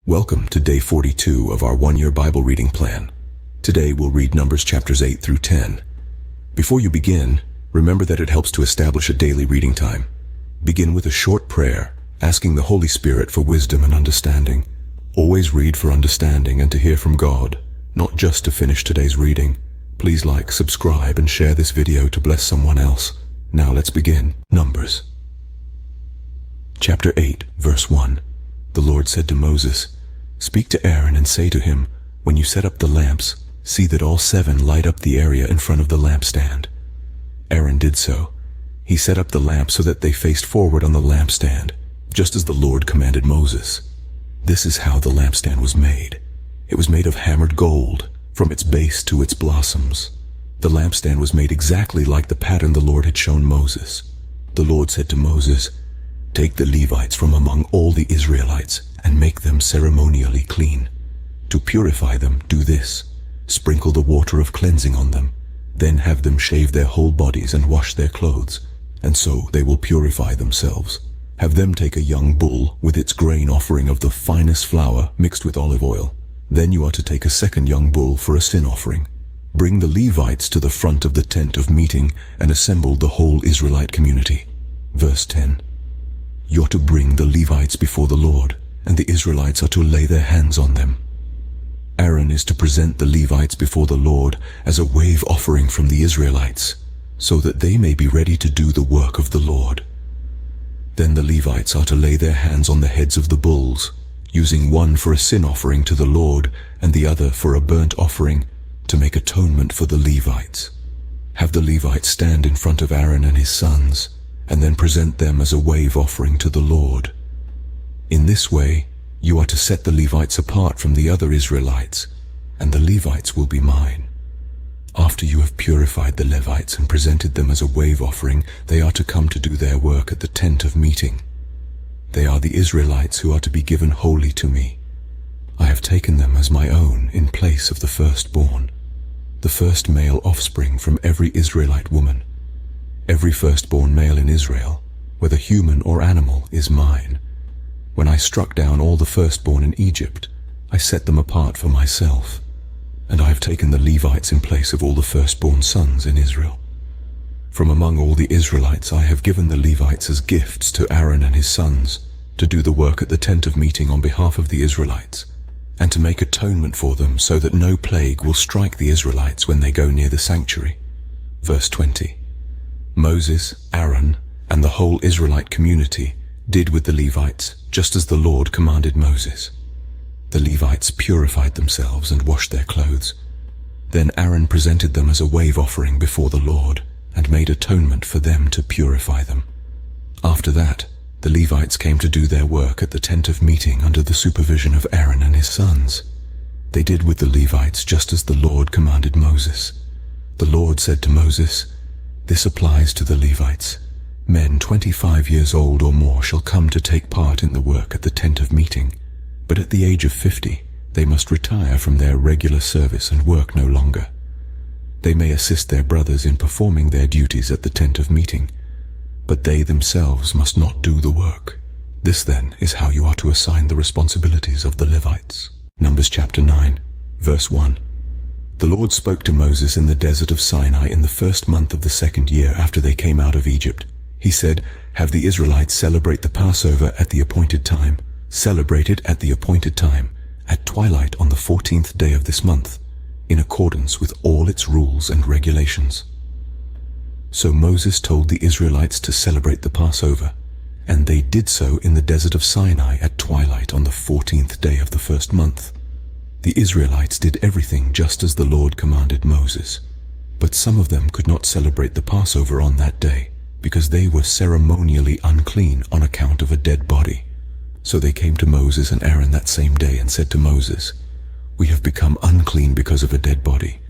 Welcome to day 42 of our one-year Bible reading plan. Today we'll read Numbers chapters 8 through 10. Before you begin, remember that it helps to establish a daily reading time. Begin with a short prayer, asking the Holy Spirit for wisdom and understanding. Always read for understanding and to hear from God, not just to finish today's reading. Please like, subscribe, and share this video to bless someone else. Now let's begin. Numbers. Chapter 8, verse 1. The Lord said to Moses, "Speak to Aaron and say to him, when you set up the lamps, see that all 7 light up the area in front of the lampstand." Aaron did so. He set up the lamps so that they faced forward on the lampstand, just as the Lord commanded Moses. This is how the lampstand was made. It was made of hammered gold, from its base to its blossoms. The lampstand was made exactly like the pattern the Lord had shown Moses. The Lord said to Moses, "Take the Levites from among all the Israelites and make them ceremonially clean. To purify them, do this: sprinkle the water of cleansing on them, then have them shave their whole bodies and wash their clothes, and so they will purify themselves. Have them take a young bull with its grain offering of the finest flour mixed with olive oil. Then you are to take a second young bull for a sin offering. Bring the Levites to the front of the tent of meeting and assemble the whole Israelite community." Verse 10. You're to bring the Levites before the Lord, and the Israelites are to lay their hands on them. Aaron is to present the Levites before the Lord as a wave offering from the Israelites, so that they may be ready to do the work of the Lord. Then the Levites are to lay their hands on the heads of the bulls, using one for a sin offering to the Lord and the other for a burnt offering, to make atonement for the Levites. Have the Levites stand in front of Aaron and his sons, and then present them as a wave offering to the Lord. In this way, you are to set the Levites apart from the other Israelites, and the Levites will be mine. After you have purified the Levites and presented them as a wave offering, they are to come to do their work at the tent of meeting. They are the Israelites who are to be given wholly to me. I have taken them as my own in place of the firstborn, the first male offspring from every Israelite woman. Every firstborn male in Israel, whether human or animal, is mine. When I struck down all the firstborn in Egypt, I set them apart for myself, and I have taken the Levites in place of all the firstborn sons in Israel. From among all the Israelites I have given the Levites as gifts to Aaron and his sons, to do the work at the tent of meeting on behalf of the Israelites, and to make atonement for them so that no plague will strike the Israelites when they go near the sanctuary. Verse 20. Moses, Aaron, and the whole Israelite community did with the Levites just as the Lord commanded Moses. The Levites purified themselves and washed their clothes. Then Aaron presented them as a wave offering before the Lord and made atonement for them to purify them. After that, the Levites came to do their work at the tent of meeting under the supervision of Aaron and his sons. They did with the Levites just as the Lord commanded Moses. The Lord said to Moses, "This applies to the Levites. Men 25 years old or more shall come to take part in the work at the tent of meeting, but at the age of 50 they must retire from their regular service and work no longer. They may assist their brothers in performing their duties at the tent of meeting, but they themselves must not do the work. This then is how you are to assign the responsibilities of the Levites." Numbers chapter 9, verse 1. The Lord spoke to Moses in the desert of Sinai in the first month of the 2nd year after they came out of Egypt. He said, "Have the Israelites celebrate the Passover at the appointed time. Celebrate it at the appointed time, at twilight on the 14th day of this month, in accordance with all its rules and regulations." So Moses told the Israelites to celebrate the Passover, and they did so in the desert of Sinai at twilight on the 14th day of the first month. The Israelites did everything just as the Lord commanded Moses, but some of them could not celebrate the Passover on that day, because they were ceremonially unclean on account of a dead body. So they came to Moses and Aaron that same day and said to Moses, "We have become unclean because of a dead body,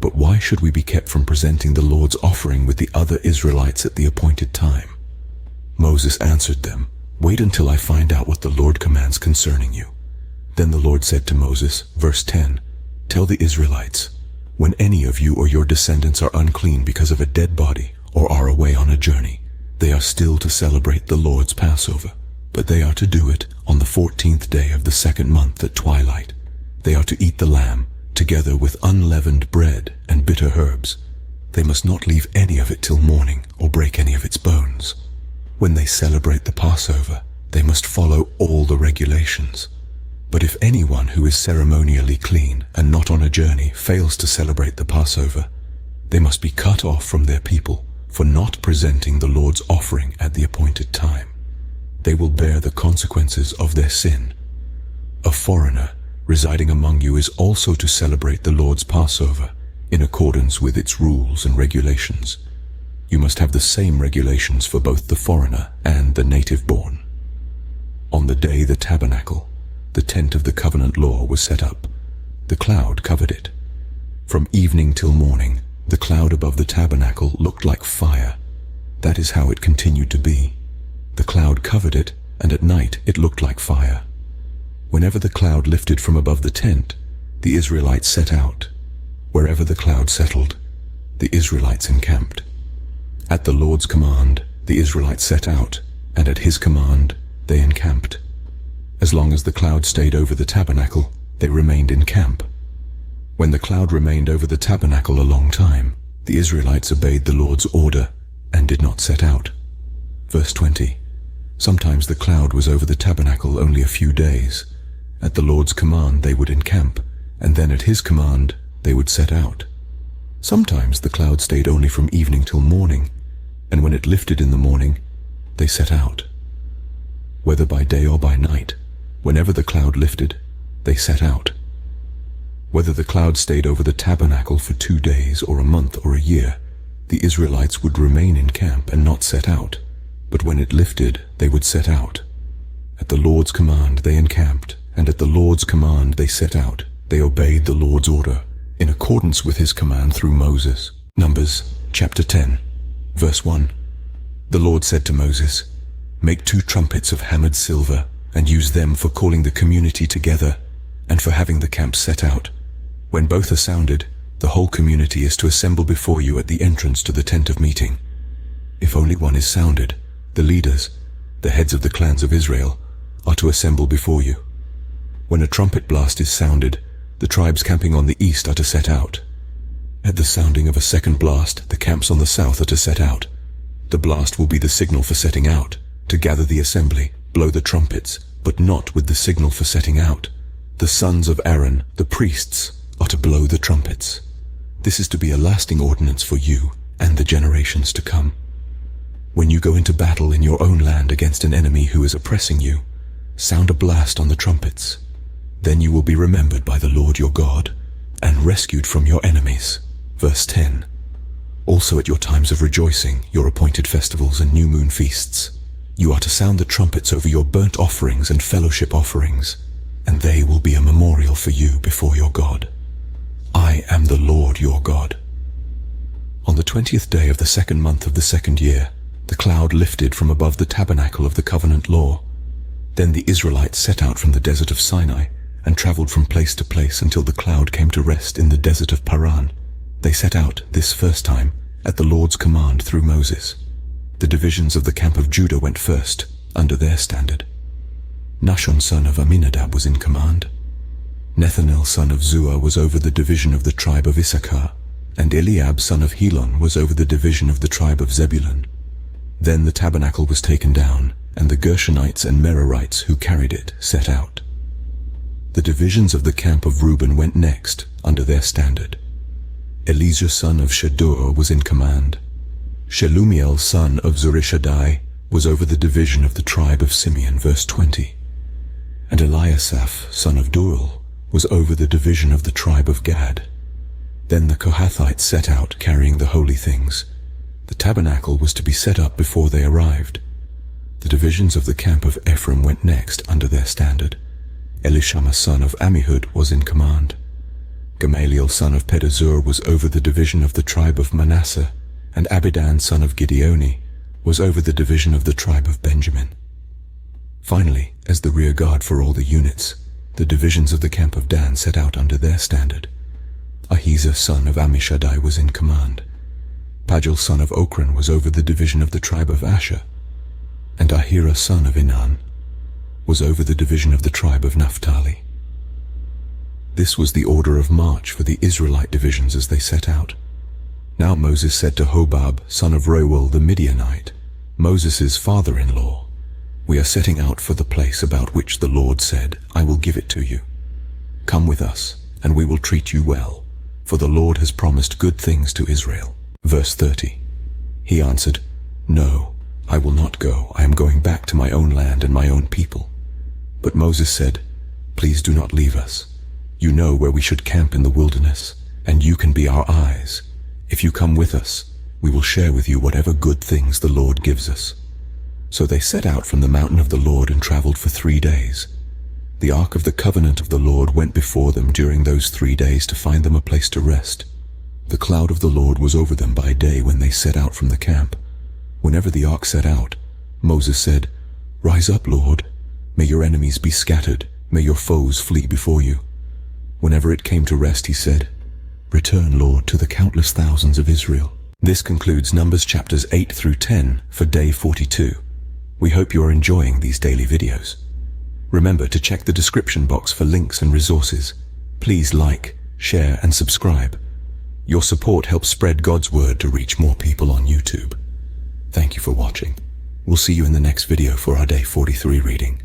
but why should we be kept from presenting the Lord's offering with the other Israelites at the appointed time?" Moses answered them, "Wait until I find out what the Lord commands concerning you." Then the Lord said to Moses, verse 10, "Tell the Israelites, when any of you or your descendants are unclean because of a dead body or are away on a journey, they are still to celebrate the Lord's Passover. but they are to do it on the 14th day of the second month at twilight. They are to eat the lamb, together with unleavened bread and bitter herbs. They must not leave any of it till morning, or break any of its bones. When they celebrate the Passover, they must follow all the regulations. But if anyone who is ceremonially clean and not on a journey fails to celebrate the Passover, they must be cut off from their people for not presenting the Lord's offering at the appointed time. They will bear the consequences of their sin. A foreigner residing among you is also to celebrate the Lord's Passover in accordance with its rules and regulations. You must have the same regulations for both the foreigner and the native-born. On the day the tabernacle, the tent of the covenant law, was set up, the cloud covered it. From evening till morning, the cloud above the tabernacle looked like fire. That is how it continued to be. The cloud covered it, and at night it looked like fire. Whenever the cloud lifted from above the tent, the Israelites set out. Wherever the cloud settled, the Israelites encamped. At the Lord's command, the Israelites set out, and at his command, they encamped. As long as the cloud stayed over the tabernacle, they remained in camp. When the cloud remained over the tabernacle a long time, the Israelites obeyed the Lord's order and did not set out. Verse 20. Sometimes the cloud was over the tabernacle only a few days. At the Lord's command they would encamp, and then at his command they would set out. Sometimes the cloud stayed only from evening till morning, and when it lifted in the morning, they set out. Whether by day or by night, whenever the cloud lifted, they set out. Whether the cloud stayed over the tabernacle for 2 days or a month or a year, the Israelites would remain in camp and not set out, but when it lifted, they would set out. At the Lord's command they encamped, and at the Lord's command they set out. They obeyed the Lord's order, in accordance with his command through Moses. Numbers chapter 10, verse 1. The Lord said to Moses, "Make 2 trumpets of hammered silver, and use them for calling the community together, and for having the camp set out. When both are sounded, the whole community is to assemble before you at the entrance to the tent of meeting. If only one is sounded, the leaders, the heads of the clans of Israel, are to assemble before you. When a trumpet blast is sounded, the tribes camping on the east are to set out. At the sounding of a second blast, the camps on the south are to set out. The blast will be the signal for setting out. To gather the assembly, blow the trumpets, but not with the signal for setting out. The sons of Aaron, the priests, are to blow the trumpets. This is to be a lasting ordinance for you and the generations to come. When you go into battle in your own land against an enemy who is oppressing you, sound a blast on the trumpets. Then you will be remembered by the Lord your God and rescued from your enemies." Verse 10. Also at your times of rejoicing, your appointed festivals and new moon feasts, you are to sound the trumpets over your burnt offerings and fellowship offerings, and they will be a memorial for you before your God. I am the Lord your God. On the 20th day of the second month of the second year, the cloud lifted from above the tabernacle of the covenant law. Then the Israelites set out from the desert of Sinai and traveled from place to place until the cloud came to rest in the desert of Paran. They set out this first time at the Lord's command through Moses. The divisions of the camp of Judah went first, under their standard. Nahshon son of Amminadab was in command. Nethanel son of Zua was over the division of the tribe of Issachar, and Eliab son of Helon was over the division of the tribe of Zebulun. Then the tabernacle was taken down, and the Gershonites and Merarites who carried it set out. The divisions of the camp of Reuben went next, under their standard. Eliezer son of Shedur was in command. Shelumiel son of Zurishaddai was over the division of the tribe of Simeon, verse 20. And Eliasaph son of Deuel was over the division of the tribe of Gad. Then the Kohathites set out carrying the holy things. The tabernacle was to be set up before they arrived. The divisions of the camp of Ephraim went next under their standard. Elishama son of Ammihud was in command. Gamaliel son of Pedazur was over the division of the tribe of Manasseh, and Abidan son of Gideoni was over the division of the tribe of Benjamin. Finally, as the rear guard for all the units, the divisions of the camp of Dan set out under their standard. Ahiezer son of Ammishaddai was in command. Pagel son of Okran was over the division of the tribe of Asher, and Ahira son of Inan was over the division of the tribe of Naphtali. This was the order of march for the Israelite divisions as they set out. Now Moses said to Hobab, son of Reuel the Midianite, Moses' father-in-law, "We are setting out for the place about which the Lord said, 'I will give it to you.' Come with us, and we will treat you well, for the Lord has promised good things to Israel." Verse 30. He answered, "No, I will not go. I am going back to my own land and my own people." But Moses said, "Please do not leave us. You know where we should camp in the wilderness, and you can be our eyes. If you come with us, we will share with you whatever good things the Lord gives us." So they set out from the mountain of the Lord and traveled for 3 days. The ark of the covenant of the Lord went before them during those 3 days to find them a place to rest. The cloud of the Lord was over them by day when they set out from the camp. Whenever the ark set out, Moses said, "Rise up, Lord. May your enemies be scattered. May your foes flee before you." Whenever it came to rest, he said, "Return, Lord, to the countless thousands of Israel." This concludes Numbers chapters 8 through 10 for day 42. We hope you are enjoying these daily videos. Remember to check the description box for links and resources. Please like, share, and subscribe. Your support helps spread God's word to reach more people on YouTube. Thank you for watching. We'll see you in the next video for our day 43 reading.